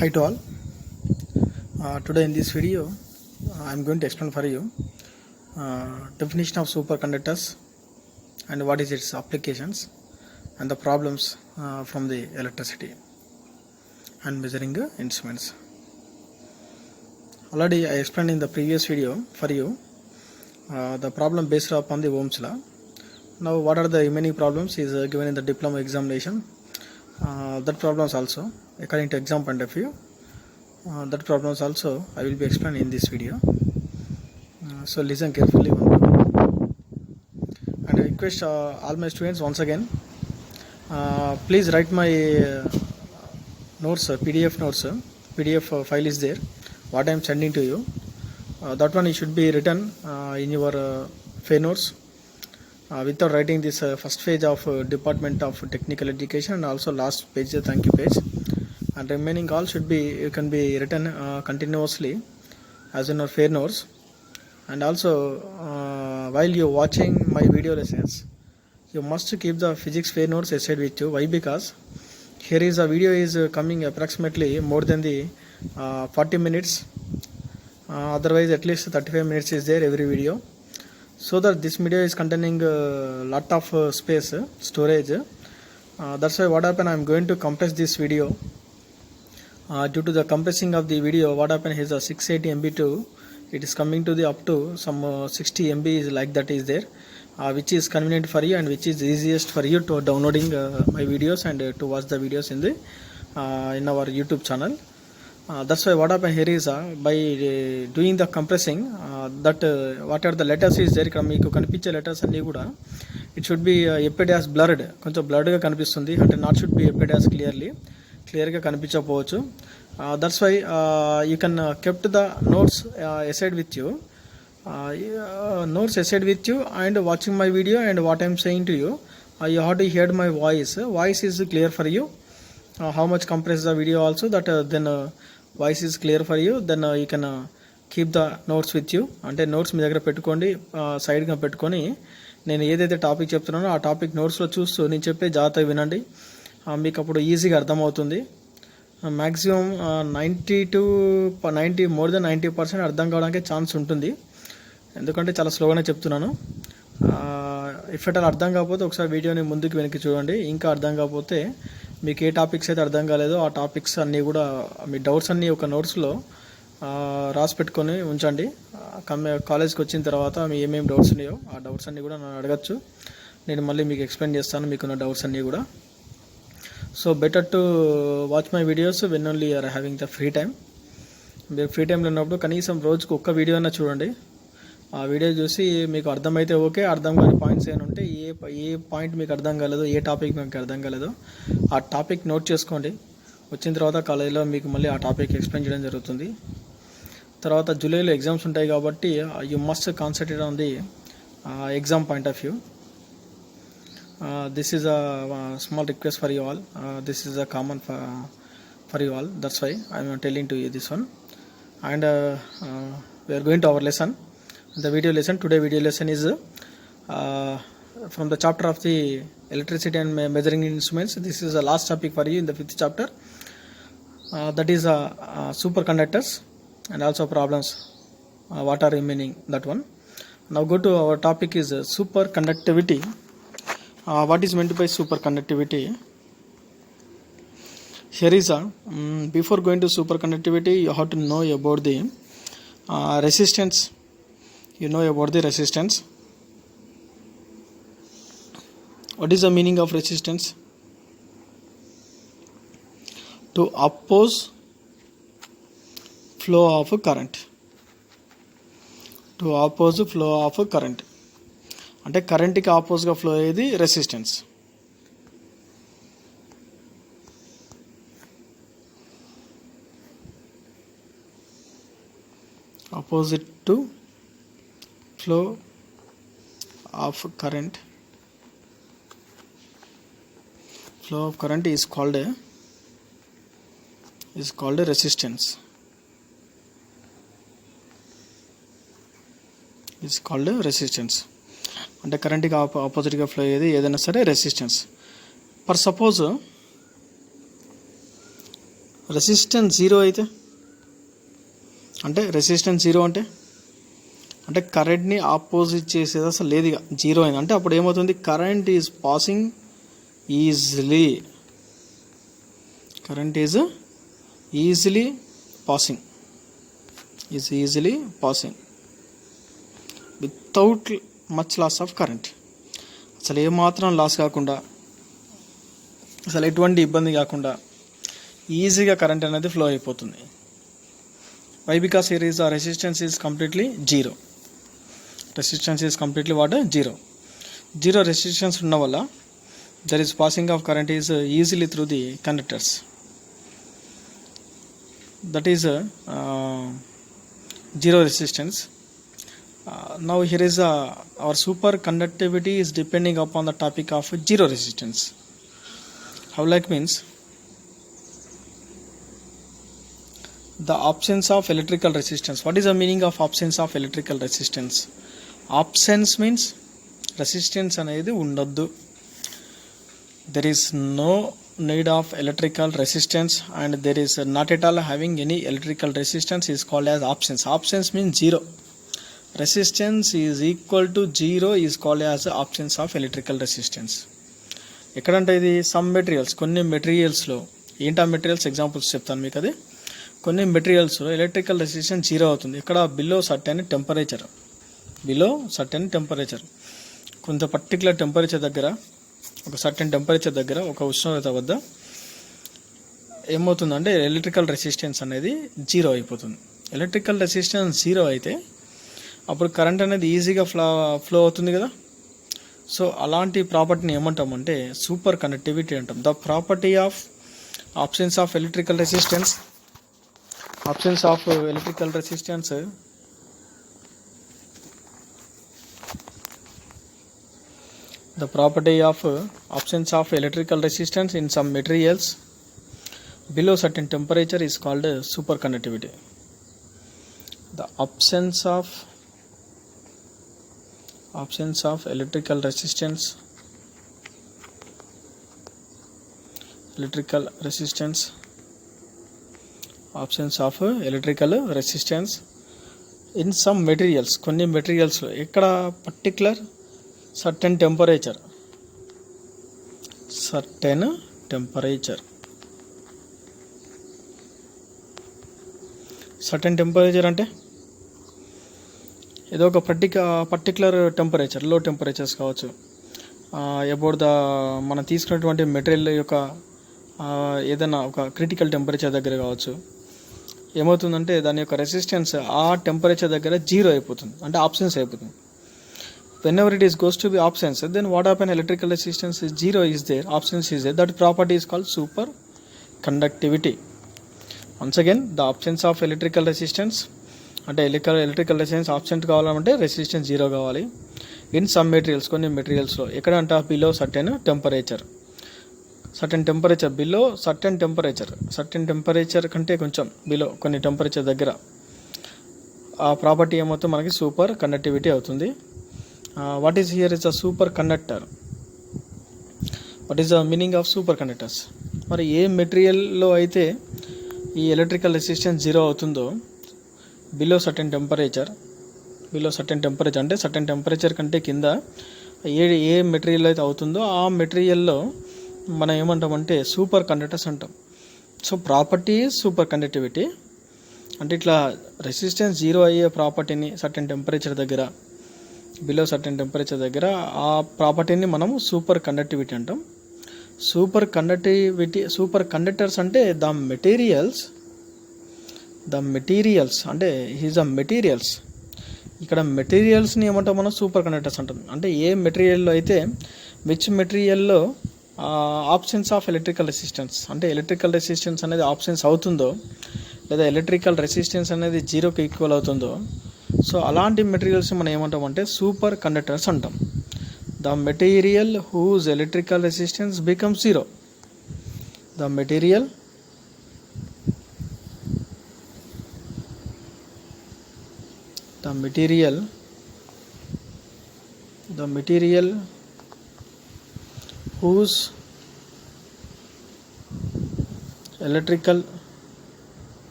Hi to all. Today in this video, I am going to explain for you definition of superconductors and what is its applications and the problems from the electricity and measuring instruments. Already I explained in the previous video for you the problem based upon the Ohm's law. Now what are the remaining problems is given in the diploma examination. That problems also according to exam point of view. That problems also I will be explaining in this video. So listen carefully one by one. And I request all my students once again, please write my notes, PDF notes, PDF file is there, what I am sending to you. That one it should be written in your fair notes without writing this first page of Department of Technical Education and also last page, the thank you page. And remaining all should be, you can be written continuously as in our fair notes. And also while you watching my video lessons, you must keep the physics fair notes aside with you. Why? Because here is a video is coming approximately more than the 40 minutes, otherwise at least 35 minutes is there every video, so that this video is containing a lot of space storage. That's why what happened, I am going to compress this video. Due to the compressing of the video, what happened is a 680 MB to it is coming to the up to some 60 MB is like that is there, which is convenient for you and which is easiest for you to downloading my videos and to watch the videos in the in our YouTube channel. That's why what happened here is by doing the compressing that what are the letters is there ఇక్కడ మీకు కనిపించే letters అన్నీ కూడా it should be appeared as blurred, కొంచెం blurred గా కనిపిస్తుంది, అంటే not should be appeared as clear గా కనిపించకపోవచ్చు. That's why you can kept the notes aside with you, and watching my video and what I am saying to you, you have to hear my voice is clear for you. How much compress the video also, that then voice is clear for you, then you can keep the notes with you. అంటే notes మీ దగ్గర పెట్టుకోండి, సైడ్గా పెట్టుకొని నేను ఏదైతే topic చెప్తున్నానో ఆ topic నోట్స్లో చూస్తూ నేను చెప్పే జాగ్రత్తగా వినండి, మీకు అప్పుడు ఈజీగా అర్థమవుతుంది. మ్యాక్సిమం 90 మోర్ దెన్ 90% అర్థం కావడానికి ఛాన్స్ ఉంటుంది, ఎందుకంటే చాలా స్లోగానే చెప్తున్నాను. ఇఫ్ ఎట్ ఆల్ అర్థం కాకపోతే ఒకసారి వీడియోని ముందుకు వెనక్కి చూడండి. ఇంకా అర్థం కాకపోతే మీకు ఏ టాపిక్స్ అయితే అర్థం కాలేదో ఆ టాపిక్స్ అన్నీ కూడా మీ డౌట్స్ అన్నీ ఒక నోట్స్లో రాసి పెట్టుకొని ఉంచండి. కాలేజ్కి వచ్చిన తర్వాత మీ ఏమేమి డౌట్స్ ఉన్నాయో ఆ డౌట్స్ అన్నీ కూడా నన్ను అడగచ్చు, నేను మళ్ళీ మీకు ఎక్స్ప్లెయిన్ చేస్తాను మీకున్న డౌట్స్ అన్నీ కూడా. So better to watch my videos when only are having the free time. మీరు ఫ్రీ టైంలో ఉన్నప్పుడు కనీసం రోజుకు ఒక్క వీడియో అయినా చూడండి. ఆ వీడియో చూసి మీకు అర్థమైతే ఓకే, అర్థం కాని పాయింట్స్ ఏమైనా ఉంటే ఏ పాయింట్ మీకు అర్థం కాలేదో, ఏ టాపిక్ మీకు అర్థం కాలేదో ఆ టాపిక్ నోట్ చేసుకోండి. వచ్చిన తర్వాత కాలేజీలో మీకు మళ్ళీ ఆ టాపిక్ ఎక్స్ప్లెయిన్ చేయడం జరుగుతుంది. తర్వాత జూలైలో ఎగ్జామ్స్ ఉంటాయి కాబట్టి you must concentrate on the exam point of view. This is a small request for you all. This is a common for you all. That's why I am telling to you this one. And we are going to our lesson. The video lesson. Today video lesson is from the chapter of the electricity and measuring instruments. This is the last topic for you in the 5th chapter. That is superconductors and also problems. What are remaining, that one. Now go to our topic is superconductivity. What is meant by superconductivity? Here is before going to superconductivity, you have to know about the resistance. You know about the resistance. What is the meaning of resistance? To oppose flow of current. To oppose flow of current. అంటే కరెంట్కి ఆపోజిట్గా flow అయ్యేది resistance. Opposite to flow of current. Flow of current is called resistance. Is called resistance. అంటే కరెంట్కి ఆపోజిట్గా flow అయ్యేది ఏదైనా సరే resistance. For suppose resistance zero అయితే అంటే రెసిస్టెన్స్ జీరో అంటే అంటే కరెంట్ని ఆపోజిట్ చేసేది అసలు లేదు, ఇక జీరో అయింది అంటే అప్పుడు ఏమవుతుంది, current is passing easily, current is easily passing, is easily passing without much loss of current. అసలు ఏమాత్రం లాస్ కాకుండా, అసలు ఎటువంటి ఇబ్బంది కాకుండా ఈజీగా కరెంట్ అనేది ఫ్లో అయిపోతుంది. Why? Because here is the resistance is completely zero. Resistance is completely what? Zero. Zero resistance ఉన్న వల్ల there is passing of current is easily through the conductors. That is zero resistance. Now here is our superconductivity is depending upon the topic of zero resistance. How like means the absence of electrical resistance. What is the meaning of absence of electrical resistance? Absence means resistance అనేది ఉండొద్దు. There is no need of electrical resistance and there is not at all having any electrical resistance is called as absence. Absence means zero. Resistance is equal to zero is called as absence of electrical resistance. ఎక్కడంటే ఇది some materials, కొన్ని మెటీరియల్స్లో ఏంటా materials examples చెప్తాను మీకు. అది కొన్ని మెటీరియల్స్లో electrical resistance zero అవుతుంది. ఇక్కడ below certain temperature, below certain temperature, కొంత పర్టికులర్ టెంపరేచర్ దగ్గర, ఒక సర్టెన్ టెంపరేచర్ దగ్గర, ఒక ఉష్ణోగ్రత వద్ద ఏమవుతుందంటే ఎలక్ట్రికల్ రెసిస్టెన్స్ అనేది జీరో అయిపోతుంది. ఎలక్ట్రికల్ రెసిస్టెన్స్ జీరో అయితే అప్పుడు కరెంట్ అనేది ఈజీగా ఫ్లో అవుతుంది కదా. సో అలాంటి ప్రాపర్టీని ఏమంటామంటే సూపర్ కండక్టివిటీ అంటాం. The property of absence of electrical resistance, absence of electrical resistance the property of absence of electrical resistance in some materials below certain temperature is called superconductivity. The absence of electrical resistance, absence of electrical resistance in some materials, కొన్ని మెటీరియల్స్లో ఇక్కడ particular certain temperature అంటే ఏదో ఒక particular temperature, లో temperatures కావచ్చు, about the మనం తీసుకున్నటువంటి material యొక్క ఏదైనా ఒక క్రిటికల్ టెంపరేచర్ దగ్గర కావచ్చు. ఏమవుతుందంటే దాని యొక్క రెసిస్టెన్స్ ఆ టెంపరేచర్ దగ్గర జీరో అయిపోతుంది, అంటే ఆబ్సెన్స్ అయిపోతుంది. Whenever it is goes to be absence, then what happen? Electrical resistance is zero is there, absence is there. That property is called superconductivity. Once again, the absence of electrical resistance అంటే electrical resistance absent కావాలంటే resistance zero కావాలి. In some materials, కొన్ని మెటీరియల్స్లో ఎక్కడ అంటే below certain temperature, below certain temperature కంటే కొంచెం below కొన్ని temperature దగ్గర ఆ ప్రాపర్టీ ఏమవుతుంది మనకి సూపర్ కండక్టివిటీ అవుతుంది. What is here is a superconductor. What is the meaning of superconductors? మరి ఏ మెటీరియల్లో అయితే ఈ ఎలక్ట్రికల్ రెసిస్టెన్స్ జీరో అవుతుందో బిలో సర్టెన్ టెంపరేచర్ అంటే సర్టెన్ టెంపరేచర్ కంటే కింద ఏ మెటీరియల్ అయితే అవుతుందో ఆ మెటీరియల్లో మనం ఏమంటామంటే సూపర్ కండక్టర్స్ అంటాం. సో ప్రాపర్టీ సూపర్ కండక్టివిటీ అంటే ఇట్లా రెసిస్టెన్స్ జీరో అయ్యే ప్రాపర్టీని సర్టెన్ టెంపరేచర్ దగ్గర, బిలో సర్టెన్ టెంపరేచర్ దగ్గర ఆ ప్రాపర్టీని మనం సూపర్ కండక్టివిటీ అంటాం. సూపర్ కండక్టర్స్ అంటే ద మెటీరియల్స్ అంటే ఈజ్ ద మెటీరియల్స్. ఇక్కడ మెటీరియల్స్ని ఏమంటాం మనం సూపర్ కండక్టర్స్ అంటాం. అంటే ఏ మెటీరియల్లో అయితే విచ్ మెటీరియల్లో ఆబ్సెన్స్ ఆఫ్ ఎలక్ట్రికల్ రెసిస్టెన్స్ అంటే ఎలక్ట్రికల్ రెసిస్టెన్స్ అనేది ఆబ్సెన్స్ అవుతుందో, లేదా ఎలక్ట్రికల్ రెసిస్టెన్స్ అనేది జీరోకి ఈక్వల్ అవుతుందో, సో అలాంటి మెటీరియల్స్ మనం ఏమంటామంటే సూపర్ కండక్టర్స్ అంటాం. The material whose electrical resistance become zero, the material whose electrical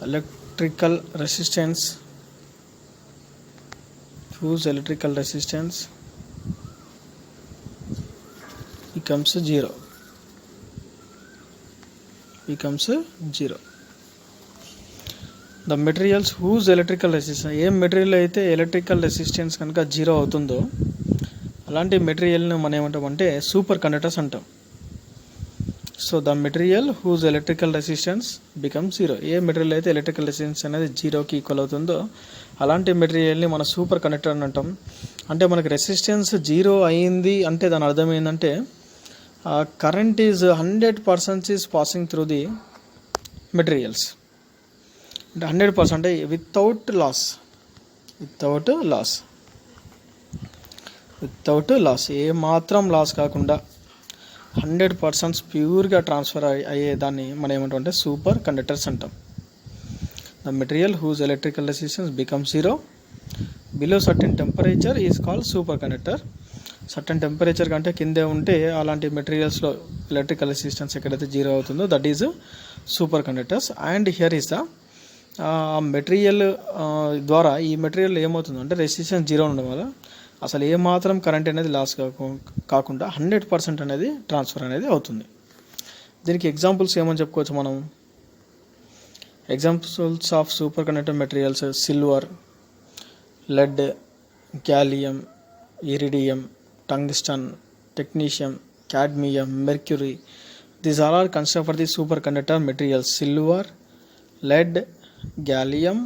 electrical resistance, whose electrical resistance becomes 0. The materials whose electrical resistance, ఏ మెటీరియల్ అయితే ఎలక్ట్రికల్ రెసిస్టెన్స్ కనుక 0 అవుతుందో అలాంటి మెటీరియల్ని మనం ఏమంటామంటే సూపర్ కండక్టర్స్ అంటాం. So the material whose electrical resistance becomes 0. ఏ మెటీరియల్ అయితే ఎలక్ట్రికల్ రెసిస్టెన్స్ అనేది 0కి ఈక్వల్ అవుతుందో అలాంటి మెటీరియల్ని మనం సూపర్ కండక్టర్ అని అంటాం. అంటే మనకి రెసిస్టెన్స్ 0 అయింది అంటే దాని అర్థం ఏంటంటే current is 100% is passing through the materials. అంటే 100% అంటే వితౌట్ లాస్ ఏ మాత్రం లాస్ కాకుండా 100% ప్యూర్గా ట్రాన్స్ఫర్ అయ్యేదాన్ని మనం ఏమంటామంటే సూపర్ కండక్టర్స్ అంటాం. The material whose electrical resistance become 0 below certain temperature is called super conductor. Certain temperature కంటే కిందే ఉంటే అలాంటి మెటీరియల్స్లో ఎలక్ట్రికల్ రెసిస్టెన్స్ ఎక్కడైతే 0 అవుతుందో that is super conductors. And here is the material ద్వారా ఈ మెటీరియల్ ఏమవుతుందంటే రెసిస్టెన్స్ 0 ఉండడం వల్ల అసలు ఏమాత్రం కరెంట్ అనేది లాస్ కాకుండా 100% అనేది ట్రాన్స్ఫర్ అనేది అవుతుంది. దీనికి ఎగ్జాంపుల్స్ ఏమని చెప్పుకోవచ్చు మనం? Examples of super conductor materials silver, lead, gallium, iridium, tungsten, technetium, cadmium, mercury. These all are considered for the superconductor materials. Silver, lead, gallium,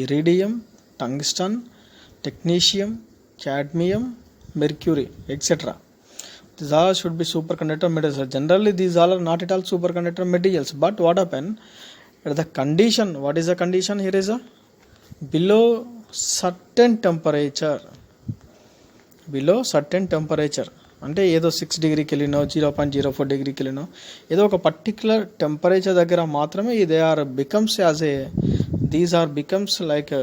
iridium, tungsten, technetium, cadmium, mercury, etc. These all should be superconductor materials. Generally, these all are not at all superconductor materials. But what happen? The condition, what is the condition? Here is a below certain temperature. Below certain temperature. అంటే ఏదో 6 డిగ్రీకి వెళ్ళినో 0.04 డిగ్రీకి వెళ్ళినో ఏదో ఒక particular temperature దగ్గర మాత్రమే they are becomes as a these are becomes like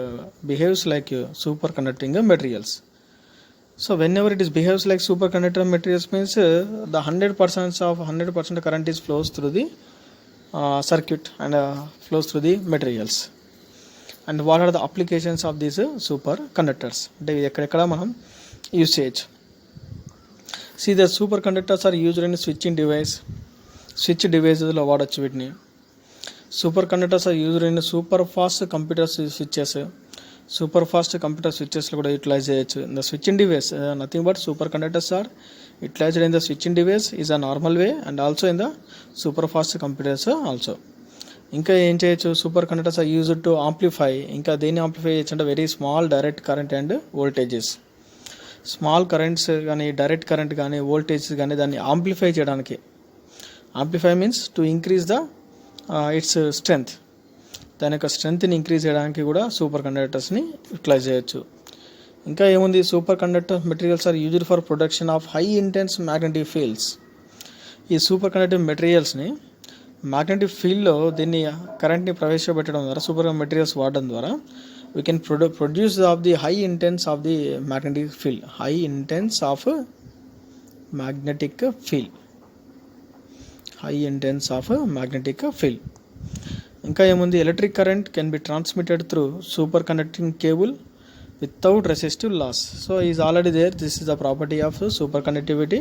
behaves like super conducting materials. So whenever it is behaves like superconductor materials means the 100% current is flows through the circuit and flows through the materials. And what are the applications of these superconductors? అంటే ఎక్కడెక్కడ మనం use చేయొచ్చు. See, the superconductors are used in switching device. Switch devices లో వాడచ్చు వీటిని. Superconductors are used in super fast computer switches. Super fast computer switches లో కూడా utilise చేయొచ్చు. In the switching device, nothing but superconductors are utilized in the switching device is a normal way and also in the super fast computers also. ఇంకా ఏం చేయొచ్చు? Super conductors are used to amplify. ఇంకా దేన్ని amplify చేయొచ్చు అంటే very small direct current and voltages. Small currents కానీ direct current కానీ voltages కానీ దాన్ని ఆంప్లిఫై చేయడానికి. Amplify means to increase the its strength. దాని యొక్క స్ట్రెంగ్త్ని ఇంక్రీజ్ చేయడానికి కూడా సూపర్ కండక్టర్స్ని యూటిలైజ్ చేయొచ్చు. ఇంకా ఏముంది? Super conductor materials are used for production of high intense magnetic fields. ఈ సూపర్ కండక్టివ్ మెటీరియల్స్ని మ్యాగ్నెటిక్ ఫీల్డ్లో దీన్ని కరెంట్ని ప్రవేశపెట్టడం ద్వారా సూపర్ మెటీరియల్స్ వాడడం ద్వారా we can produce of the high intense of the magnetic field. High intense of magnetic field. High intense of magnetic field. ఇంకా ఏముంది? Electric current can be transmitted through super conducting cable without resistive loss. So is already there. This is the property of super conductivity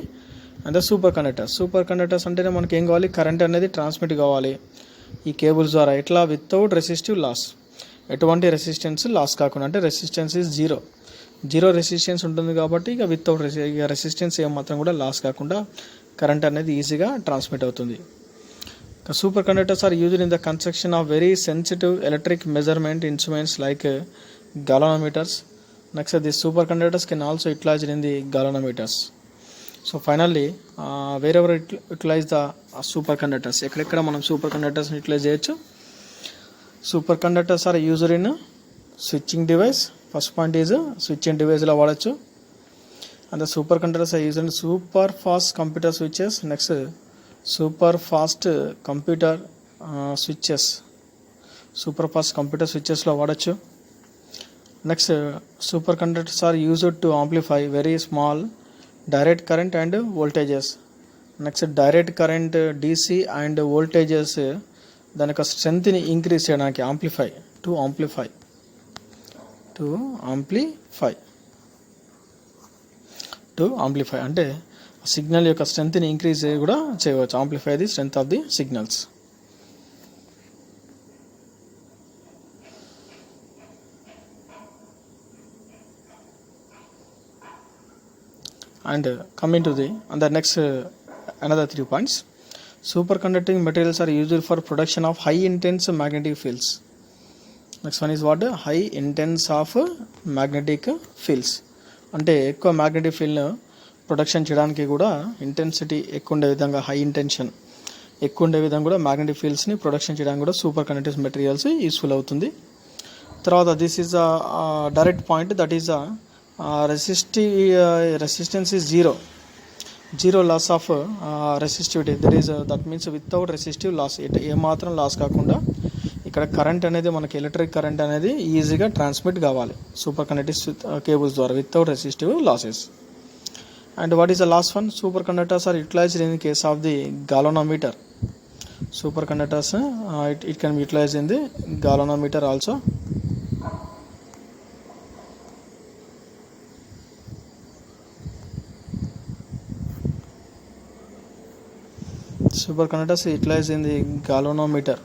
and the super conductors. Super conductors అంటేనే మనకి ఏం కావాలి? Current అనేది transmit కావాలి ఈ cables ద్వారా. ఎట్లా? Without resistive loss. ఎటువంటి రెసిస్టెన్స్ లాస్ కాకుండా. అంటే రెసిస్టెన్స్ ఈజ్ జీరో రెసిస్టెన్స్ ఉంటుంది కాబట్టి ఇక వితౌట్ రెసిస్టెన్స్ ఏమాత్రం కూడా లాస్ కాకుండా కరెంట్ అనేది ఈజీగా ట్రాన్స్మిట్ అవుతుంది. Super conductors are used in the construction of very sensitive electric measurement instruments like galvanometers. Next, these superconductors can also utilized in the galvanometers. So finally, wherever utilize the superconductors, ekkada manam superconductors utilize cheyochu. Superconductors are used in switching device. First point is switching device la vadachu. And the superconductors are used in super fast computer switches. Next, super fast computer switches. Super fast computer switches లో వాడచ్చు. Next superconductors are used to amplify very small direct current and voltages. Next direct current DC and voltages దాని యొక్క స్ట్రెంత్ని increase చేయడానికి to amplify అంటే signal యొక్క స్ట్రెంత్ని increase కూడా చేయవచ్చు. Amplify the strength of the signals. And coming to the next another 3 points. Superconducting materials are used for production of high intense magnetic fields. Next one is what? High intense of magnetic fields. అంటే ఎక్కువ magnetic field production చేయడానికి కూడా intensity ఎక్కువ ఉండే విధంగా, high intention ఎక్కువ ఉండే విధంగా కూడా మ్యాగ్నెటిక్ ఫీల్డ్స్ని ప్రొడక్షన్ చేయడానికి కూడా సూపర్ కండక్టివ్ మెటీరియల్స్ యూస్ఫుల్ అవుతుంది. తర్వాత this is direct point, that is resistance is zero loss of resistivity. That means without resistive loss, ఏ మాత్రం లాస్ కాకుండా ఇక్కడ కరెంట్ అనేది మనకి ఎలక్ట్రిక్ కరెంట్ అనేది ఈజీగా ట్రాన్స్మిట్ కావాలి సూపర్ కండక్టివ్ కేబుల్స్ ద్వారా without resistive losses. And what is the last one? Super conductors are utilized in case of the galvanometer. Super conductors it can be utilized in the galvanometer also. Superconductors utilized in the galvanometer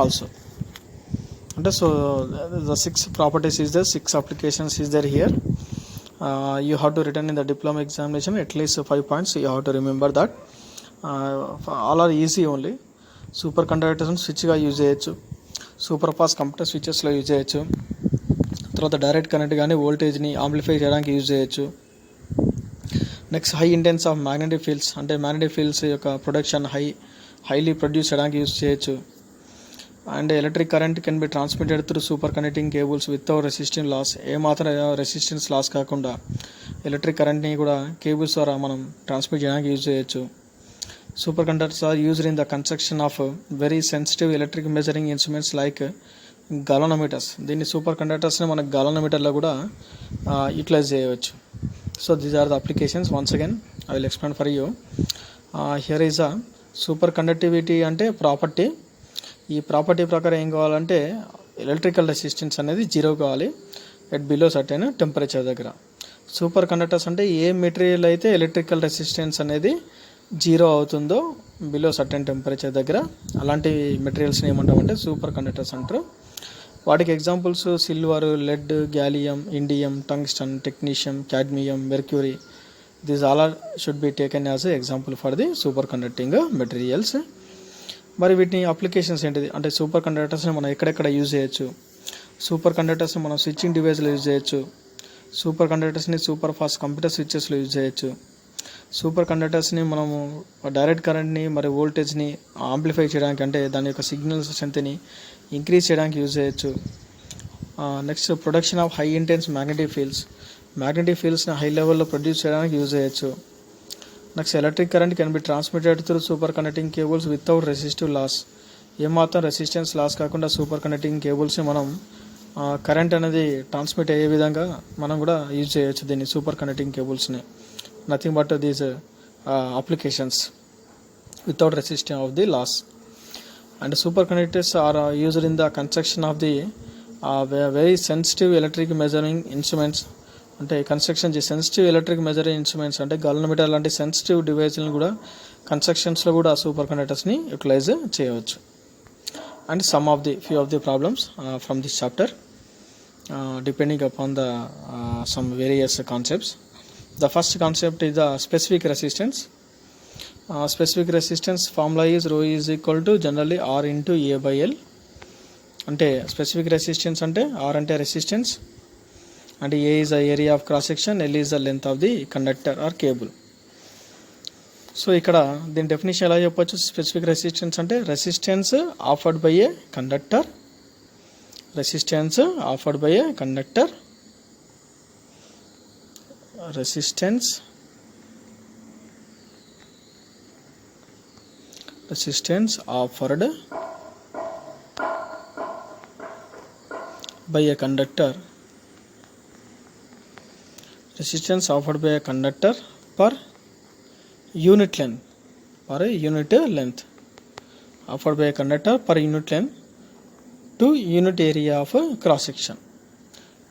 also. And so the 6 properties is there, 6 applications is there here. You have to written in the diploma examination at least 5 points. You have to remember that. All are easy only. Superconductors switch గా use చేయొచ్చు, super fast computer స్విచెస్లో use చేయొచ్చు, తర్వాత direct current కానీ వోల్టేజ్ని amplify చేయడానికి use చేయొచ్చు. Next high intense of magnetic fields, అంటే మ్యాగ్నెటిక్ ఫీల్డ్స్ యొక్క ప్రొడక్షన్ హైలీ ప్రొడ్యూస్ చేయడానికి యూజ్ చేయొచ్చు. And electric current can be transmitted through super conducting cables without resistance loss. ఏమాత్రం రెసిస్టెన్స్ లాస్ కాకుండా ఎలక్ట్రిక్ కరెంట్ని కూడా కేబుల్స్ ద్వారా మనం ట్రాన్స్మిట్ చేయడానికి యూజ్ చేయొచ్చు. Super conductors are used in the construction of very sensitive electric measuring instruments like galvanometers. దీన్ని super కండక్టర్స్ని మనకు galvanometerలో కూడా యూటిలైజ్ చేయవచ్చు. So these are the applications. Once again I will explain for you. Here is a superconductivity అంటే property. ఈ property ప్రకారం ఏం కావాలంటే ఎలక్ట్రికల్ రెసిస్టెన్స్ అనేది 0 కావాలి ఎట్ బిలో సర్టెన్ టెంపరేచర్ దగ్గర. సూపర్ కండక్టర్స్ అంటే ఏ మెటీరియల్ అయితే ఎలక్ట్రికల్ రెసిస్టెన్స్ అనేది 0 అవుతుందో బిలో సర్టెన్ టెంపరేచర్ దగ్గర, అలాంటి మెటీరియల్స్ని ఏమంటామంటే సూపర్ కండక్టర్స్ అంటారు. వాటికి examples silver, lead, gallium, indium, tungsten, technetium, cadmium, mercury. These all should be taken as example for the super conducting materials. మరి వీటిని అప్లికేషన్స్ ఏంటిది అంటే సూపర్ కండక్టర్స్ని మనం ఎక్కడెక్కడ యూజ్ చేయొచ్చు? సూపర్ కండక్టర్స్ని మనం స్విచ్చింగ్ డివైస్లో యూజ్ చేయొచ్చు. సూపర్ కండక్టర్స్ని సూపర్ ఫాస్ట్ కంప్యూటర్ స్విచెస్లో యూజ్ చేయొచ్చు. సూపర్ కండక్టర్స్ని మనము డైరెక్ట్ కరెంట్ని మరి వోల్టేజ్ని ఆంప్లిఫై చేయడానికి, అంటే దాని యొక్క సిగ్నల్ స్ట్రెంత్ని ఇంక్రీజ్ చేయడానికి యూజ్ చేయొచ్చు. Next production of high intense magnetic ఫీల్డ్స్ని హై లెవెల్లో ప్రొడ్యూస్ చేయడానికి యూజ్ చేయొచ్చు. Next electric current can be transmitted through super conducting cables without resistive loss. ఏమాత్రం రెసిస్టెన్స్ లాస్ కాకుండా సూపర్ కండక్టింగ్ కేబుల్స్ని మనం కరెంట్ అనేది ట్రాన్స్మిట్ అయ్యే విధంగా మనం కూడా యూజ్ చేయొచ్చు దీన్ని సూపర్ కండక్టింగ్ కేబుల్స్ని. Nothing but these applications without resistance of the loss. And superconductors are used in the construction of the very sensitive electric measuring instruments. అంటే construction sensitive electric measuring instruments అంటే galvanometer లాంటి sensitive డివైస్లను కూడా కన్స్ట్రక్షన్స్లో కూడా super కండక్టర్స్ని utilise చేయవచ్చు. And few of the problems from this chapter depending upon the some various concepts. The first concept is the specific resistance. Specific resistance formula is rho is equal to generally R into A by L. అంటే specific resistance అంటే R అంటే resistance, and A is the area of cross section, L is the length of the conductor or cable. So ఇక్కడ దీని definition ఎలా చెప్పొచ్చు? Specific resistance అంటే resistance offered by A conductor, resistance offered by a conductor, resistance offered by a conductor, resistance offered by a conductor per unit length, offered by a conductor per unit length to unit area of cross section.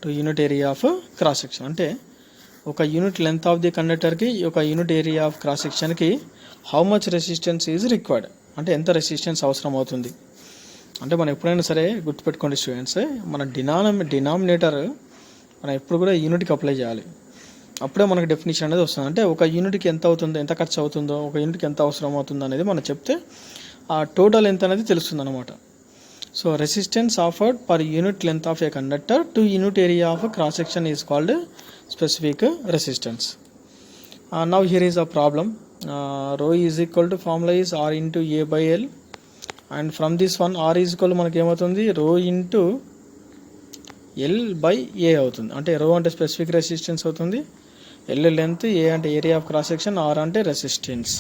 To unit area of cross section అంటే ఒక unit length of the కండక్టర్కి ఒక unit area of cross సెక్షన్కి how much resistance is required అంటే ఎంత resistance అవసరం అవుతుంది. అంటే మనం ఎప్పుడైనా సరే గుర్తుపెట్టుకోండి స్టూడెంట్స్, మన డినామినేటర్ మనం ఎప్పుడు కూడా యూనిట్కి అప్లై చేయాలి. అప్పుడే మనకు డెఫినేషన్ అనేది వస్తుంది. అంటే ఒక యూనిట్కి ఎంత అవుతుందో, ఎంత ఖర్చు అవుతుందో, ఒక యూనిట్కి ఎంత అవసరం అవుతుందో అనేది మనం చెప్తే ఆ టోటల్ ఎంత అనేది తెలుస్తుంది అనమాట. So resistance offered per unit length of a conductor to unit area of cross section is called specific resistance. Now here is a problem. Rho is equal to formula is R into A by L and from this one R is equal మనకి ఏమవుతుంది, రో into L by ఏ అవుతుంది. అంటే rho అంటే specific resistance అవుతుంది, L length, A అంటే area of cross section, R అంటే resistance.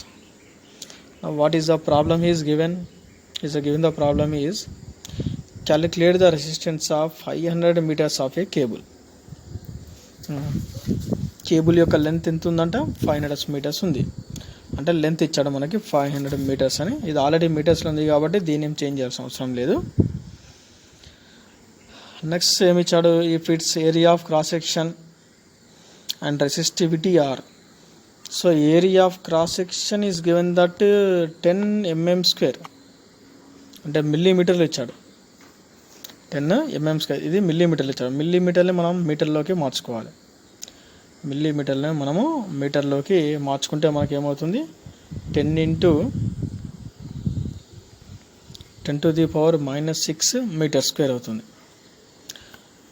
What is the problem is given the problem is calculate the resistance of 500 meters of a cable. Cable యొక్క length ఎంత ఉందంట, 500 metres ఉంది. అంటే length ఇచ్చాడు మనకి 500 మీటర్స్ అని. ఇది ఆల్రెడీ మీటర్స్లో ఉంది కాబట్టి దీన్ని ఏం చేంజ్ చేయాల్సిన అవసరం లేదు. నెక్స్ట్ ఏమి ఇచ్చాడు, if its area of cross section and resistivity R. So area of cross section is given that 10 mm². అంటే మిల్లీమీటర్లు ఇచ్చాడు, 10 mm². ఇది మిల్లీమీటర్లు ఇచ్చాడు. మిల్లీమీటర్ని మనం మీటర్లోకి మార్చుకోవాలి. మిల్లీమీటర్ని మనము మీటర్లోకి మార్చుకుంటే మనకి ఏమవుతుంది, 10 × 10⁻⁻6 m² అవుతుంది.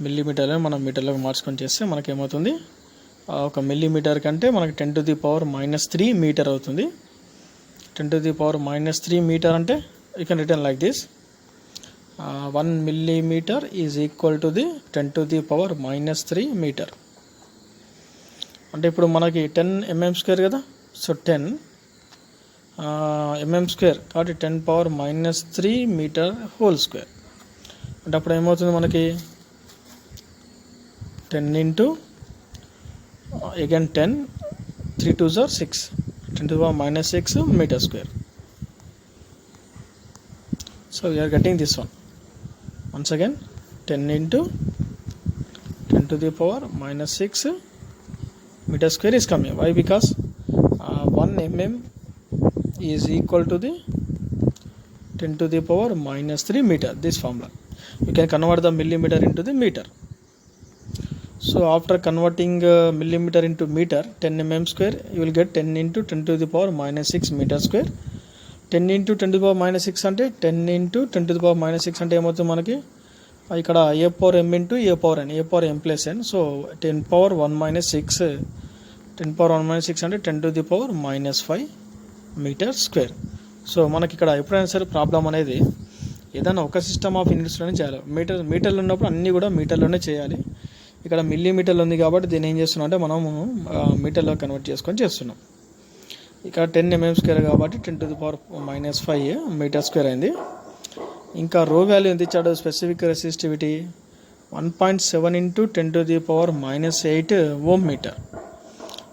మిల్లీమీటర్ని మనం మీటర్లోకి మార్చుకొని చేస్తే మనకి ఏమవుతుంది, ఒక మిల్లీమీటర్ కంటే మనకి 10⁻³ మీటర్ అవుతుంది. 10⁻³ మీటర్ అంటే you can written like this, 1 millimeter is equal to the 10⁻³ meter. అంటే ఇప్పుడు మనకి 10 mm² కదా, సో 10 mm² కాబట్టి 10⁻³ మీటర్ హోల్ స్క్వేర్. అంటే అప్పుడు ఏమవుతుంది మనకి 10 again 10, 3 2s are 6, 10⁻⁻6 m². So we are getting this one. Once again 10 × 10⁻⁻6 m² is coming. Why? Because 1 mm is equal to the 10⁻⁻³ meter. This formula you can convert the millimeter into the meter. So after converting millimeter into meter, 10 mm² you will get 10 × 10⁻⁻6 m². 10 × 10⁻⁻6 అంటే 10 × 10⁻⁻6 అంటే ఏమవుతుంది మనకి, ఇక్కడ a⁻m × a⁻n, a⁻m+n. So 10⁻⁻6 అంటే 10⁻⁻5 m². So మనకి ఇక్కడ ఎప్పుడైనా సరే ప్రాబ్లం అనేది ఏదైనా ఒక సిస్టమ్ ఆఫ్ యూనిట్స్లోనే చేయాలి. మీటర్లు ఉన్నప్పుడు అన్నీ కూడా మీటర్లోనే చేయాలి. ఇక్కడ మిల్లీమీటర్లు ఉంది కాబట్టి దీన్ని ఏం చేస్తున్నాం అంటే మనము మీటర్లో కన్వర్ట్ చేసుకొని చేస్తున్నాం. ఇక్కడ 10 mm² కాబట్టి 10⁻⁻5 m² అయింది. ఇంకా రో వాల్యూ ఎంత ఇచ్చాడు, specific resistivity 1.7 × 10⁻⁻8 ohm metre.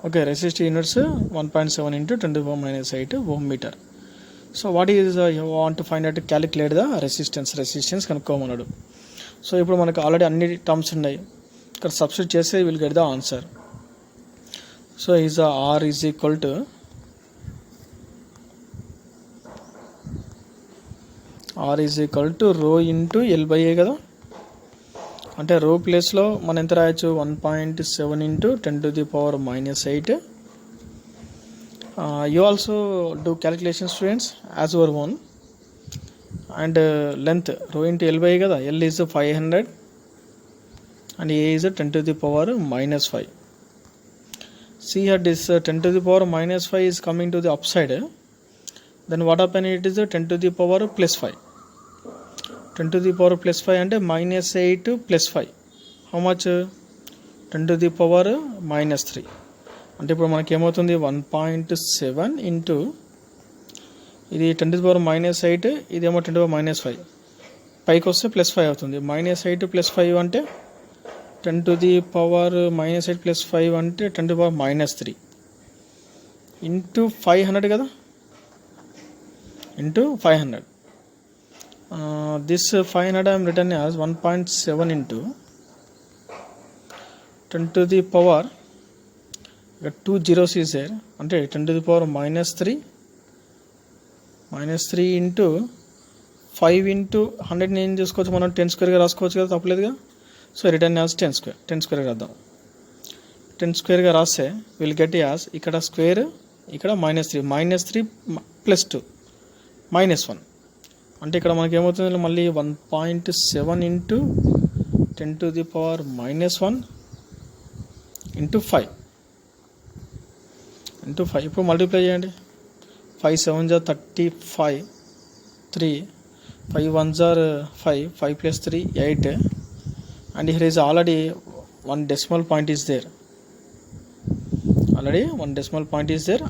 Okay, resistive units 1.7 × 10⁻⁻8 ohm metre. So what is you want to find out, calculate the resistance కనుక్కోమన్నాడు. సో ఇప్పుడు మనకు ఆల్రెడీ అన్ని టర్మ్స్ ఉన్నాయి, ఇక్కడ సబ్స్టిట్యూట్ చేస్తే will get the answer. So is R is equal to rho into L by A కదా. అంటే రో ప్లేస్లో మనం ఎంత రాయొచ్చు, 1.7 × 10⁻⁻8. You also do calculation students as your own. And length రో ఇంటూ ఎల్ బై ఏ కదా, L is 500 and a is 10⁻⁻5. See here, this 10⁻⁻5 is coming to the upside. Then what happen, it is 10⁻+5. 10⁻+5 అంటే -8 + 5. How much? 10⁻⁻3. అంటే ఇప్పుడు మనకి ఏమవుతుంది, 1.7 into ఇది 10⁻⁻8, ఇదేమో 10⁻⁻5, పైకి వస్తే +5 అవుతుంది. -8 + 5 అంటే 10⁻⁻8 + 5 అంటే 10⁻⁻3 ఇంటూ 500 కదా, into 500. This 500 I am written as 1.7 into 10 to the power, 2 zeros is there, అంటే 10 to the power -3 into 5 into 100 ఏం చేసుకోవచ్చు మనం 10 స్క్వేర్గా రాసుకోవచ్చు కదా, తప్పలేదుగా. సో రిటర్న్ యాజ్ 10 స్క్వేర్ రాద్దాం. 10 స్క్వేర్గా రాస్తే విల్ గెట్ యాజ్ ఇక్కడ స్క్వేర్, ఇక్కడ -3 ప్లస్ 2 -1 అంటే ఇక్కడ మనకి ఏమవుతుంది మళ్ళీ 1.7 into 10 to the power -1 into 5 ఇప్పుడు మల్టిప్లై చేయండి. 5 7 జా 35, 3 5 1 జా 5 plus 3 8, and here is already one decimal point is there.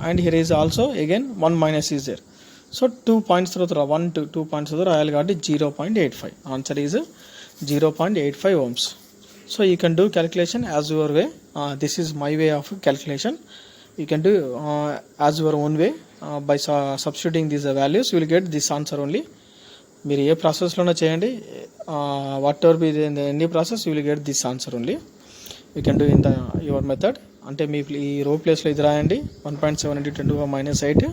And here is also again 1 minus is there. So 2 points through 2 points through I got 0.85. Answer is 0.85 ohms. So you can do calculation as your way. This is my way of calculation. You can do as your own way. By substituting these values you will get this answer only. మీరు ఏ ప్రాసెస్లోనే చేయండి, what ever be in any process you will get this answer only. You can do in the your method. అంటే మీ ఈ రో ప్లేస్లో ఇది రాయండి 1.7 into 10 to the power -8,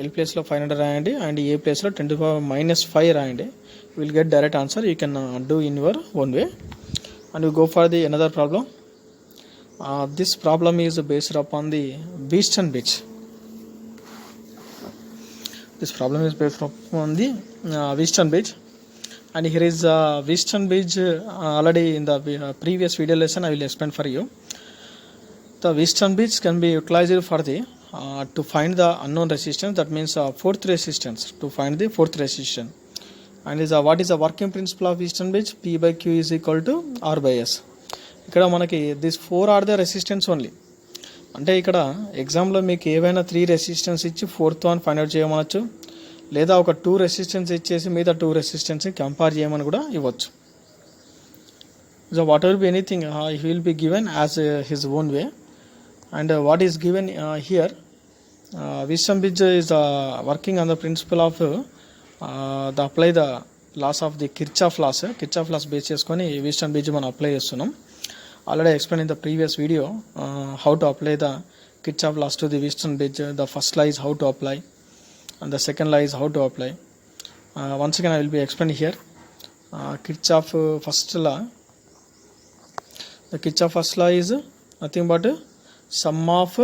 L ప్లేస్లో 500 రాయండి, అండ్ ఏ ప్లేస్లో 10 to the power -5 రాయండి. You will get direct answer. You can do in your own way. And you go for the another problem. This problem is based upon the Wheatstone bridge. This problem is based upon the Wheatstone bridge, and here is Wheatstone bridge. Already in the previous video lesson I will explain for you. The Wheatstone bridge can be utilized for the to find the unknown resistance, that means fourth resistance, to find the fourth resistance. And is what is the working principle of Wheatstone bridge? P by Q is equal to R by S. ఇక్కడ మనకి this 4 are the resistance only. అంటే ఇక్కడ ఎగ్జామ్లో మీకు ఏవైనా 3 resistance ఇచ్చి 4th one find out చేయమనొచ్చు, లేదా ఒక 2 రెసిస్టెన్స్ ఇచ్చేసి మిగతా 2 రెసిస్టెన్స్ని కంపేర్ చేయమని కూడా ఇవ్వచ్చు. So what ever be anything he will be given as his own way. And what is given here, Wheatstone bridge is working on the principle of the apply the laws of the Kirchhoff laws base చేసుకొని Wheatstone bridge మనం apply చేస్తున్నాం. Already explained in the previous video how to apply the Kirchhoff laws to the Wheatstone bridge. The first law is how to apply, and the second law is how to apply. Once again I will be explaining here. Kirchhoff first law. The Kirchhoff first law is nothing but sum of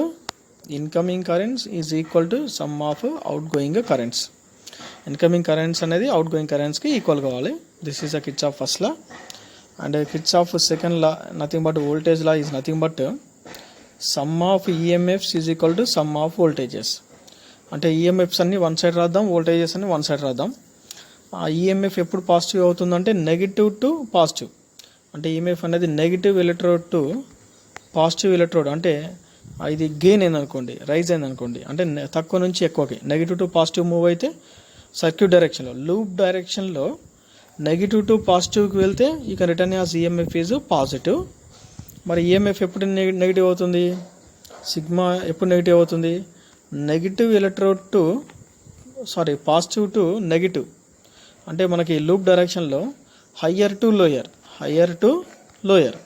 incoming currents is equal to sum of outgoing currents. Incoming currents అనేది outgoing currents కి equal కావాలి. This is a Kirchhoff first law. And Kirchhoff second law, nothing but voltage law is nothing but sum of EMFs is equal to sum of voltages. అంటే EMFs అన్ని one side రాద్దాం, voltages అన్ని one side రాద్దాం. EMF ఎప్పుడు positive అవుతుందంటే negative to positive. అంటే EMF అనేది negative electrode to positive electrode, అంటే ఇది గెయిన్ అయిందనుకోండి, రైజ్ అయిందనుకోండి, అంటే తక్కువ నుంచి ఎక్కువకి నెగిటివ్ టు పాజిటివ్ మూవ్ అయితే సర్క్యూట్ డైరెక్షన్లో, లూప్ డైరెక్షన్లో నెగిటివ్ టు పాజిటివ్కి వెళ్తే ఇక return as EMF is positive. మరి ఈఎంఎఫ్ ఎప్పుడు నెగిటివ్ అవుతుంది, సిగ్మా ఎప్పుడు నెగిటివ్ అవుతుంది, negative electrode to positive to negative. అంటే మనకి లూప్ డైరెక్షన్లో హయ్యర్ టు లోయర్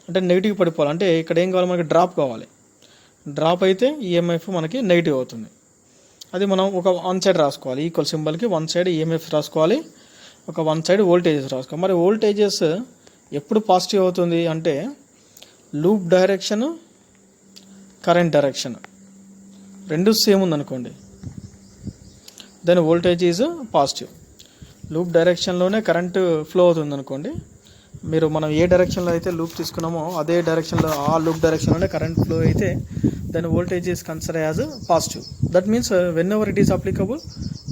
అంటే నెగిటివ్ పడిపోవాలి. అంటే ఇక్కడ ఏం కావాలి, మనకి డ్రాప్ కావాలి. డ్రాప్ అయితే ఈఎంఎఫ్ మనకి నెగిటివ్ అవుతుంది. అది మనం ఒక వన్ సైడ్ రాసుకోవాలి, ఈక్వల్ సింబల్కి వన్ సైడ్ ఈఎంఎఫ్ రాసుకోవాలి, ఒక వన్ సైడ్ వోల్టేజెస్ రాసుకోవాలి. మరి వోల్టేజెస్ ఎప్పుడు పాజిటివ్ అవుతుంది అంటే లూప్ డైరెక్షన్, కరెంట్ డైరెక్షన్ రెండు సేమ్ ఉందనుకోండి, then voltage is positive. Loop డైరెక్షన్లోనే కరెంటు ఫ్లో అవుతుంది అనుకోండి, మనం ఏ డైరెక్షన్లో అయితే లూప్ తీసుకున్నామో అదే డైరెక్షన్లో, ఆ లూప్ డైరెక్షన్లోనే కరెంట్ ఫ్లో అయితే then voltage is consider as positive. That means whenever it is applicable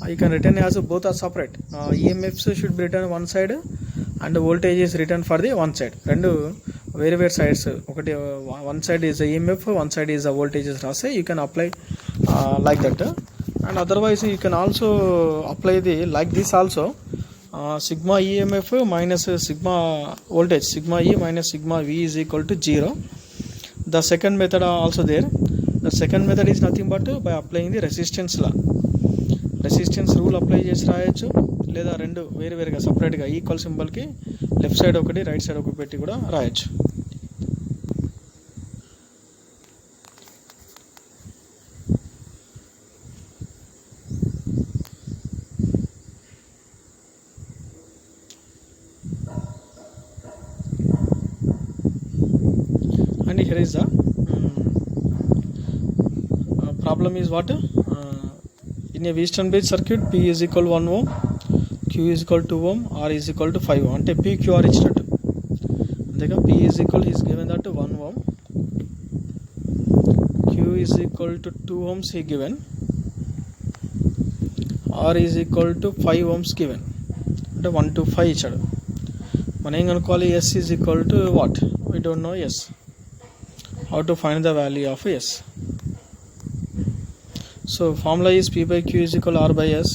you can return as both are separate. EMFs should be written one side and voltage is written for the one side. రెండు వేరే sides, ఒకటి one side is EMF, one side is voltages రాస్తే you can apply like that. And otherwise you can also apply the like this also, sigma EMF minus sigma voltage, sigma E minus sigma V is equal to 0. The second method also there. The second method is nothing but by applying the resistance law. Resistance rule apply చేసి రాయొచ్చు, లేదా రెండు వేరువేరుగా సపరేట్గా equal సింబల్కి left side ఒకటి right side ఒకటి పెట్టి కూడా రాయొచ్చు. And here is the problem is what? In a Wheatstone bridge circuit, P is equal 1 ohm, Q is equal to 2 ohm, R is equal to 5 ohm. అంటే PQR ఇచ్చినట్టు అంతేగా. P is equal is given that 1 ohm, Q is equal to 2 ohms he given, R is equal to 5 ohms given. అంటే 1 to 5 ఇచ్చాడు. మనం ఏం కనుక్కోవాలి? S is equal to what? We don't know S. How to find the value of S? So formula is P by Q is equal R by S.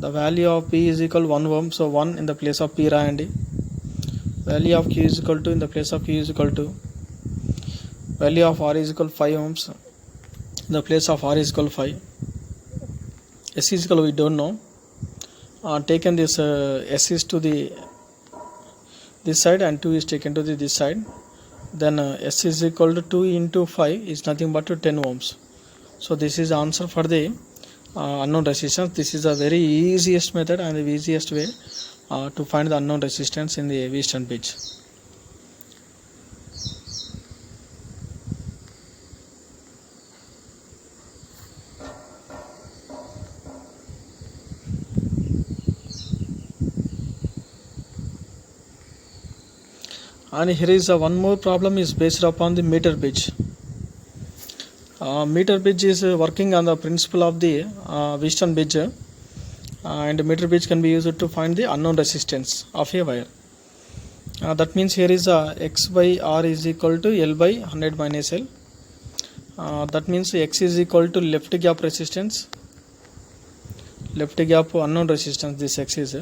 The value of P is equal 1 ohm, so 1 in the place of P రాయండి. Value of Q is equal to, in the place of Q is equal to, value of R is equal 5 ohms, in the place of R is equal 5. S is equal, we don't know. Taken this S is to the this side and 2 is taken to the this side. Then S is equal to 2 into 5 is nothing but 10 ohms. So this is the answer for the unknown resistance. This is the very easiest method and the easiest way to find the unknown resistance in the Wheatstone bridge. And here is one more problem is based upon the meter bridge. Meter bridge is working on the principle of the Wheatstone bridge, and meter bridge can be used to find the unknown resistance of a wire. That means here is X by R is equal to L by 100 minus L. That means X is equal to left gap resistance, left gap unknown resistance, this X is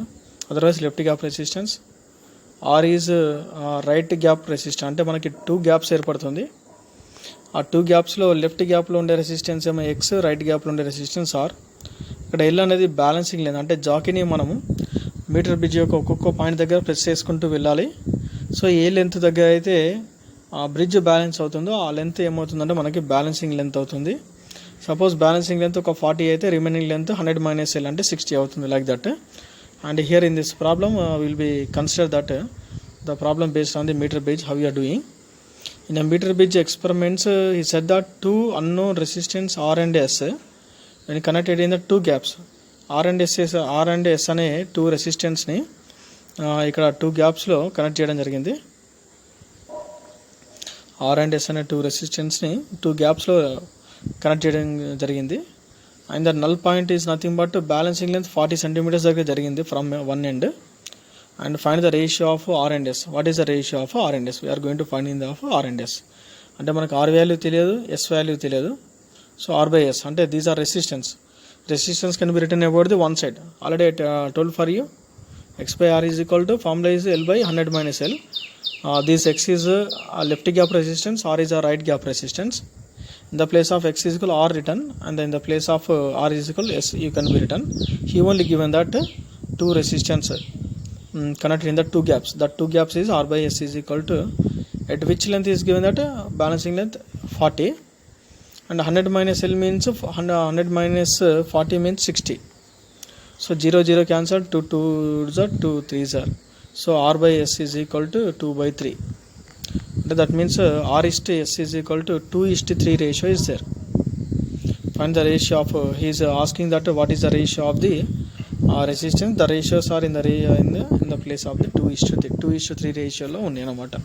otherwise left gap resistance. R is right gap resistance, అంటే మనకి 2 gaps ఏర్పడుతుంది. ఆ 2 గ్యాప్స్లో left గ్యాప్లో ఉండే resistance ఏమో X, right గ్యాప్లో ఉండే resistance are. ఇక్కడ ఎల్ అనేది బ్యాలెన్సింగ్ లెంత్, అంటే జాకీని మనము మీటర్ బ్రిడ్జ్ యొక్క ఒక్కొక్క పాయింట్ దగ్గర ప్రెస్ చేసుకుంటూ వెళ్ళాలి. సో ఏ లెంత్ దగ్గర అయితే ఆ బ్రిడ్జ్ బ్యాలెన్స్ అవుతుందో ఆ లెంత్ ఏమవుతుందంటే మనకి బ్యాలెన్సింగ్ లెంత్ అవుతుంది. సపోజ్ బ్యాలెన్సింగ్ లెంత్ ఒక 40 అయితే రిమైనింగ్ లెంత్ 100 మైనస్ ఎల్ అంటే 60 అవుతుంది, like that. And here in this problem will be consider that the problem based on the meter bridge, how you are doing. In a meter bridge experiments, he said that 2 unknown resistance R and S when connected in the 2 gaps. R and S అనే 2 resistance ని ఇక్కడ 2 gaps లో connect చేయడం జరిగింది. R and S అనే 2 resistance ని 2 gaps లో connect చేయడం జరిగింది. And the null point is nothing but balancing length 40 centimeters దగ్గర జరిగింది from one end. And find the ratio of R and S. What is the ratio of R and S? We are going to find in the of R and S. అంటే మనకు R value తెలియదు, S value తెలియదు. So R by S అంటే these are resistance. Resistance can be written about the one side. Already I told for you. X by R is equal to, formula is L by 100 minus L. This X is a left gap resistance, R is a right gap resistance. In the place of X is equal R written, and in the place of R is equal S you can be written. He only given that 2 resistance connected in the 2 gaps. That 2 gaps is R by S is equal to, at which length is given that balancing length 40, and 100 minus L means 100 minus 40 means 60. So 0 0 cancelled, 2 2s are 2 3s are. So R by S is equal to 2 by 3. That means R is to S is equal to 2:3 ratio is there. Find the ratio of, he is asking that what is the ratio of the resistance. The ratios are in the place of the 2:3. 2:3 ratio lo undi anamata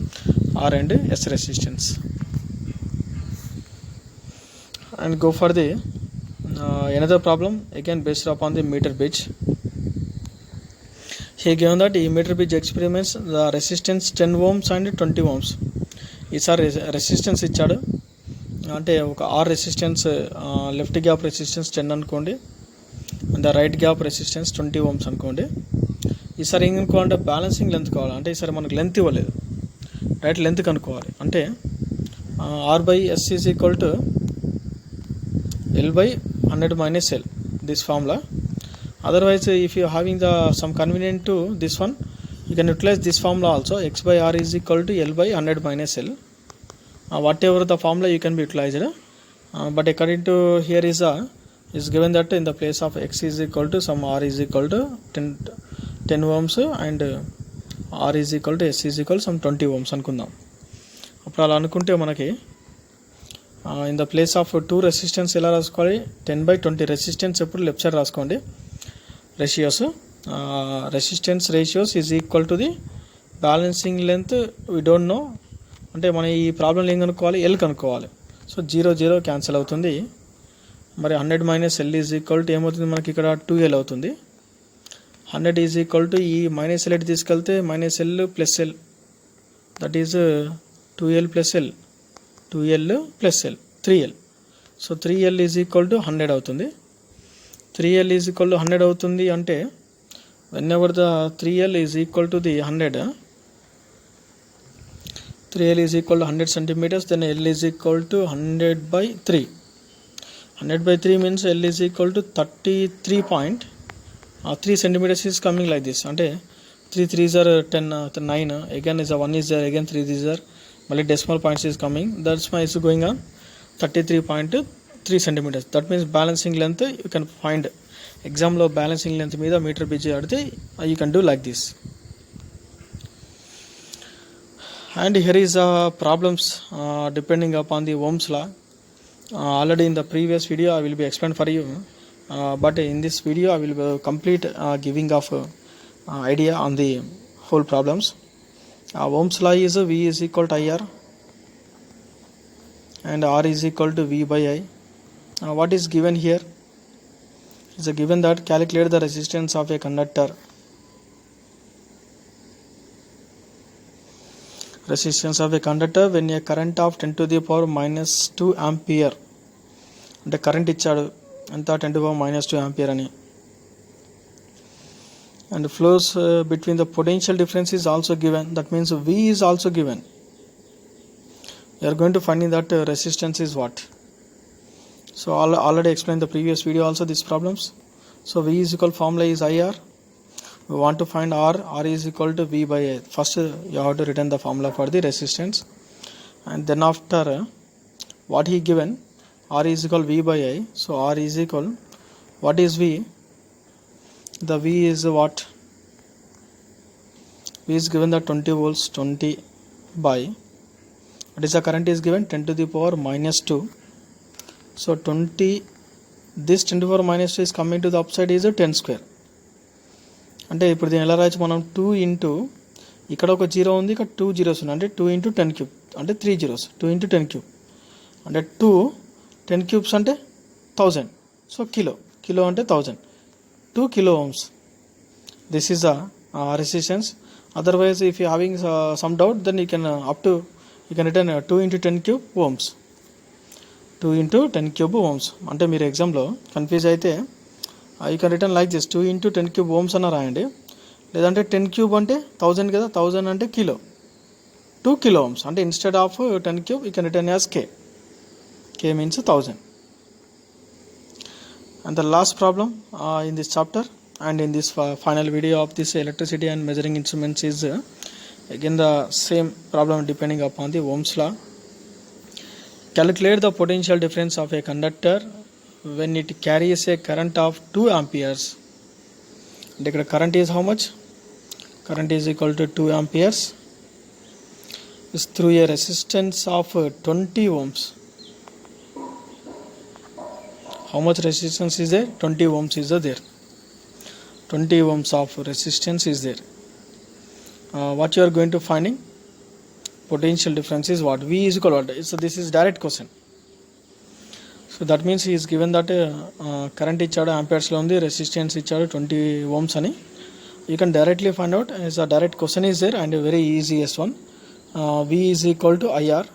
R and S resistance. And go for the another problem again based upon the meter bridge. He given that in meter bridge experiments the resistance 10 ohms and 20 ohms. ఈసారి resistance ఇచ్చాడు, అంటే ఒక R resistance left gap resistance 10 అనుకోండి, and right gap resistance 20 ohms అనుకోండి. ఈసారి ఏం కనుక్కోవాలంటే balancing length కావాలి. అంటే ఈసారి మనకు లెంత్ ఇవ్వలేదు, రైట్ లెంత్ కనుక్కోవాలి. అంటే R by S is equal to L by 100 minus L, this formula. Otherwise, if you are having some convenient to this one, you can utilize this formula also. X by R is equal to L by 100 minus L. Whatever the formula you can be utilized. But according to here is given that in the place of X is equal to some R is equal to 10 ohms and R is equal to S is equal to some 20 ohms అనుకుందాం. అప్పుడు అలా అనుకుంటే మనకి in the place of 2 resistance ఎలా రాసుకోవాలి, 10/20 resistance ఎప్పుడు left side రాసుకోండి. Resistance ratios is equal to the balancing length we don't know, అంటే మనం ఈ ప్రాబ్లం ఏం కనుక్కోవాలి, ఎల్ కనుక్కోవాలి. సో 0 క్యాన్సిల్ అవుతుంది. మరి 100 minus L is equal to ఏమవుతుంది మనకి ఇక్కడ 2L అవుతుంది. 100 ఈజ్ ఈక్వల్ టు ఈ మైనస్ ఎల్ ఎట్ తీసుకెళ్తే minus L plus L, that is 2L plus L, 2L plus L 3L. So 3L is equal to 100 అవుతుంది. 3L is equal to 100 అవుతుంది అంటే whenever the 3L is equal to the 100, 3L is equal to 100 centimetres, then L is equal to 100/3. 100/3 means L is equal to 33.3 centimeters is coming like this. అంటే 3 3s are 10, 9, again is a 1 is there, again 3 these are, మళ్ళీ decimal points is coming, that's why is going on 33.3 centimeters. That means balancing length you can find. ఎగ్జామ్లో balancing length మీద metre busy ఆడితే you can do like this. And here is problems depending upon the Ohm's law. Already in the previous video I will be explained for you, but in this video I will be complete giving of idea on the whole problems. Ohm's law is V is equal to IR and R is equal to V by I. What is given here is given that calculate the resistance of a conductor. Resistance of a conductor when a current of 10 to the power minus 2 ampere, అంటే current ఇచ్చాడు ఎంత 10 to the power minus 2 ampere అని, and flows between the potential difference is also given, that means V is also given. We are going to find that resistance is what. So already explained the previous video also these problems. So V is equal formula is IR. We want to find R is equal to V by I. First you have to written the formula for the resistance, and then after what he given, R is equal V by I. So R is equal, what is V? The V is what? V is given the 20 volts, 20 by, what is the current is given 10 to the power minus 2. So 20, this 10 to the power minus 2 is coming to the upside is a 10 square. అంటే ఇప్పుడు దీన్ని ఎలా రాయచ్చు మనం, 2 into ఇక్కడ ఒక 0 ఉంది, ఇక్కడ 2 zeros ఉన్నాయి, అంటే 2 ఇంటూ 10 క్యూబ్ అంటే 3 zeros, 2 ఇంటూ 10 క్యూబ్ అంటే 2 10 క్యూబ్స్ అంటే 1000. సో కిలో అంటే 1000, 2 kilo ohms. This is a resistance. Otherwise if you having some doubt, then you can you can written 2 into 10 cube ohms, 2 into 10 cube ohms. అంటే మీరు ఎగ్జామ్లో confuse అయితే you can written like this, 2 into 10 cube ohms అన్న రాయండి, లేదంటే 10 cube అంటే 1000 కదా, 1000 అంటే కిలో, 2 kilo ohms అంటే instead of 10 cube you can written as K means 1000. And the last problem in this chapter and in this final video of this electricity and measuring instruments is again the same problem depending upon the Ohm's law. Calculate the potential difference of a conductor when it carries a current of 2 amperes. And the current is how much? Current is equal to 2 amperes is through a resistance of 20 ohms. How much resistance is there? 20 ohms is there. 20 ohms of resistance is there. What you are going to finding? Potential difference is what? V is equal to what? So this is direct question. So that means he is given that current ఇచ్చాడు amperes లో ఉంది, resistance ఇచ్చాడు 20 ohms అని. You can directly find out, as a direct question is there and a very easiest one. V is equal to IR.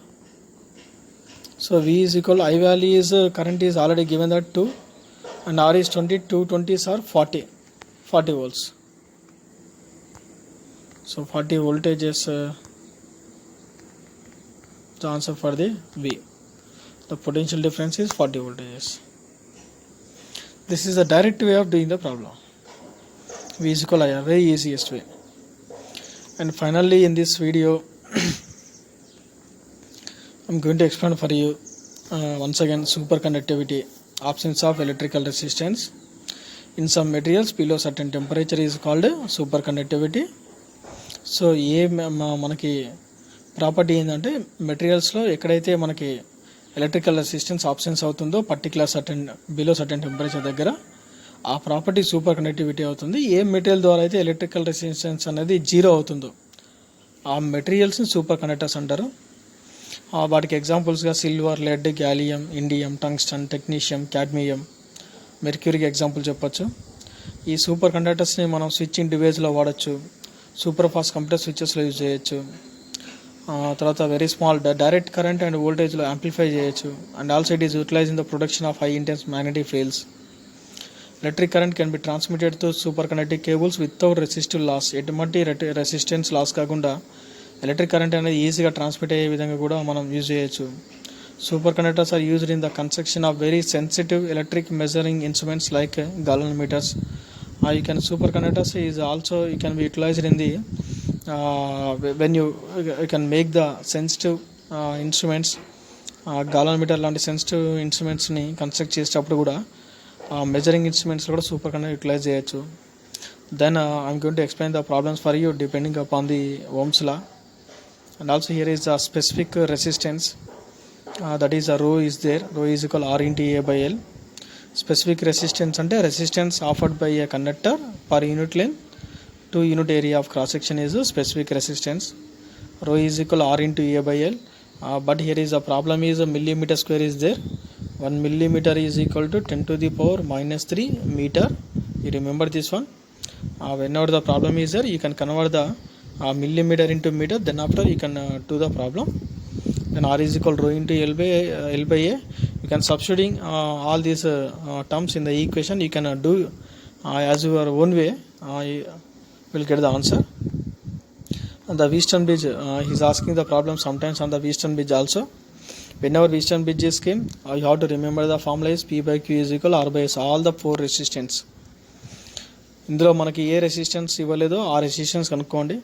So V is equal to I value is current is already given that 2 and R is 20, 2 20s are 40 volts. So 40 voltage is the answer for the V. The potential difference is 40 voltages. This is a direct way of doing the problem. V is equal IR, very easiest way. And finally in this video I'm going to explain for you once again superconductivity, absence of electrical resistance in some materials below certain temperature is called superconductivity. So మనకి property ఏంటంటే మెటీరియల్స్లో ఎక్కడైతే మనకి electrical resistance absence అవుతుందో particular below certain temperature దగ్గర ఆ property super conductivity అవుతుంది. ఏ material ద్వారా అయితే ఎలక్ట్రికల్ రెసిస్టెన్స్ అనేది జీరో అవుతుందో ఆ మెటీరియల్స్ని సూపర్ కండక్టర్స్ అంటారు. వాటికి ఎగ్జాంపుల్స్గా silver, lead, gallium, indium, tungsten, technetium, cadmium, మెర్క్యూరీకి ఎగ్జాంపుల్ చెప్పొచ్చు. ఈ సూపర్ కండక్టర్స్ని మనం స్విచ్చింగ్ డివైస్లో వాడచ్చు, సూపర్ ఫాస్ట్ కంప్యూటర్ స్విచెస్లో యూజ్ చేయొచ్చు, తర్వాత very small direct current and వోల్టేజ్లో యాంప్లిఫై చేయొచ్చు. And also it is utilise in the production of high intense magnetic fields. Electric current can be transmitted to super conductive cables without resistive loss. ఎటువంటి resistance loss కాకుండా electric current అనేది ఈజీగా transmit అయ్యే విధంగా కూడా మనం use చేయొచ్చు. Super conductors are used in the construction of very sensitive electric measuring instruments like galvanometers. Superconductors is also you can be utilized in the when you can make the sensitive instruments, galvanometer లాంటి sensitive ఇన్స్ట్రుమెంట్స్ని construct చేసేటప్పుడు కూడా measuring instruments కూడా super conductor utilize చేయొచ్చు. Then I'm going to explain the problems for you depending upon the Ohm's law. And also here is the specific resistance that is rho is there. Rho is equal R into A by L. Specific resistance అంటే resistance offered by a conductor per unit length to unit area of cross section is specific resistance. Rho is equal R into A by L. But here is the problem is a millimeter square is there. 1 millimeter is equal to 10 to the power minus 3 meter. You remember this one. Whenever the problem is there, you can convert the millimeter into meter. Then after you can do the problem. Then R is equal rho into L by A. You can substituting all these terms in the equation. You can do as your own way. You will get the answer. And the Wheatstone bridge, he is asking the problem sometimes on the Wheatstone bridge also. Whenever Wheatstone bridge is came, you have to remember the formula is P by Q is equal R by S. All the 4 resistance. ఇందులో మనకి ఏ resistance ఇవ్వలేదో ఆ resistance కనుక్కోండి.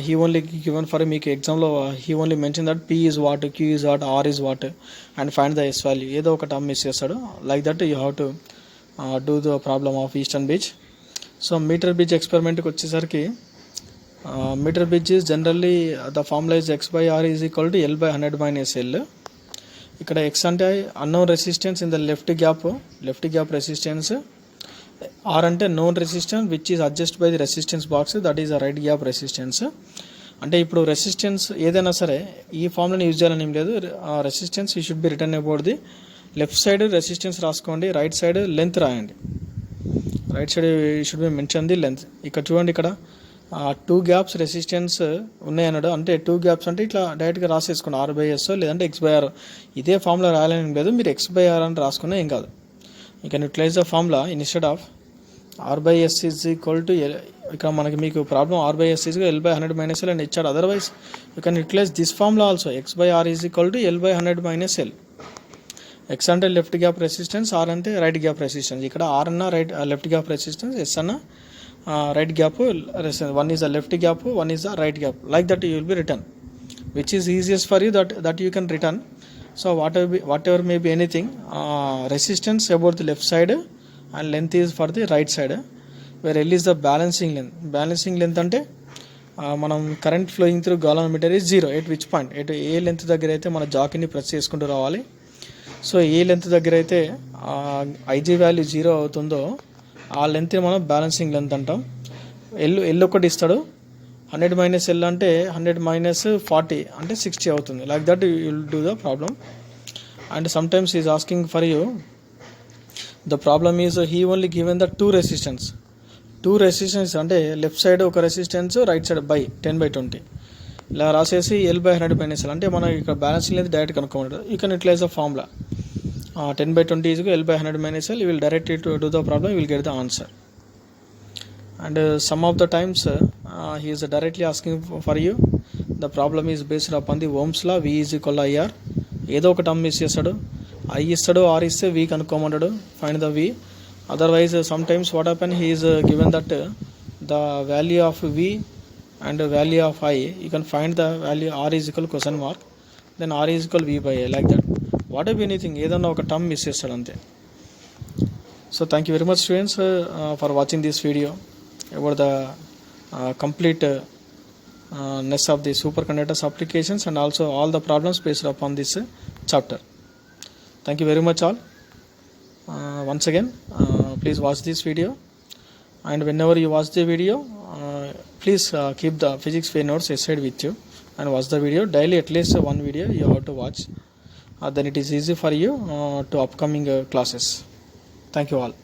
He only given for మీకు ఎగ్జామ్లో he only mentioned that P is what, Q is what, R is what and find the S value. ఏదో ఒక term miss చేస్తాడు. Like that you have to do the problem of eastern bridge. So metre bridge ఎక్స్పెరిమెంట్కి వచ్చేసరికి metre bridge is generally the formula is X by R is equal to L by 100 minus L. ఇక్కడ X అంటే unknown resistance in the left gap resistance. R అంటే known resistance which is adjust by the resistance box, that is the right gap resistance. అంటే ఇప్పుడు resistance ఏదైనా సరే ఈ ఫార్ములాని use చేయాలని ఏం లేదు. Resistance you should be written about the left side resistance రాసుకోండి, రైట్ సైడ్ లెంత్ రాయండి. Right side you should be mention the length. ఇక్కడ చూడండి, ఇక్కడ 2 గ్యాప్స్ రెసిస్టెన్స్ ఉన్నాయన్నాడు. అంటే 2 గ్యాప్స్ అంటే ఇట్లా డైరెక్ట్గా రాసేసుకోండి R by S లేదంటే X by R. ఇదే ఫార్ములా రాయాలని లేదు, మీరు X by R అని రాసుకున్నా ఏం కాదు. You can utilize the formula instead of R by S is equal to L. ఇక్కడ మనకి మీకు problem R by S is equal to L by 100 minus L and ఇచ్చాడు. Otherwise you can utilize this formula also. X by R is equal to L by 100 minus L. X అంటే left gap resistance, R అంటే right gap resistance. ఇక్కడ R అన్న left gap resistance, S అన్న right gap resistance. One is the left gap, one is the right gap. Like that you will be written, which is easiest for you that you can return. So whatever may be anything, resistance about the left side and length is for the right side, where L is the balancing length. Balancing length అంటే మనం current flowing through galvanometer is 0 at which point, at a length దగ్గర అయితే మన జాకీని press చేసుకుంటూ రావాలి. So ఏ length దగ్గర అయితే IG value 0 అవుతుందో ఆ లెంత్ని మనం బ్యాలెన్సింగ్ లెంత్ అంటాం. ఎల్ ఒకటి ఇస్తాడు, 100 minus L అంటే 100 minus 40 అంటే 60 అవుతుంది. Like that you will do the problem. And sometimes is asking for you the problem is he only given the 2 resistance అంటే లెఫ్ట్ సైడ్ ఒక resistance, right side by 10 by 20 ఇలా రాసేసి L by 100 minus L అంటే మనం ఇక్కడ balancing లేదు, direct కనుక్కోమంటారు. You can utilise the formula 10 by 20 is L by 100 minus L. You will directly to do the problem, you will get the answer. And some of the times he is directly asking for you. The problem is based upon the Ohm's law. V is equal to IR. ఏదో ఒక term miss చేస్తాడు, I ఇస్తాడు, R ఇస్తే V కనుక్కోమంటాడు. Find the V. Otherwise sometimes what happen, he is given that the value of v and value of I, you can find the value r is equal question mark, then r is equal v by a, like that. Whatever anything ఏదన్నా ఒక term miss చేస్తాడు అంతే. So thank you very much students for watching this video about the complete ness of the superconductors applications and also all the problems based upon this chapter. Thank you very much all. Once again please watch this video, and whenever you watch the video please keep the physics fair notes aside with you and watch the video daily. At least one video you have to watch, then it is easy for you to upcoming classes. Thank you all.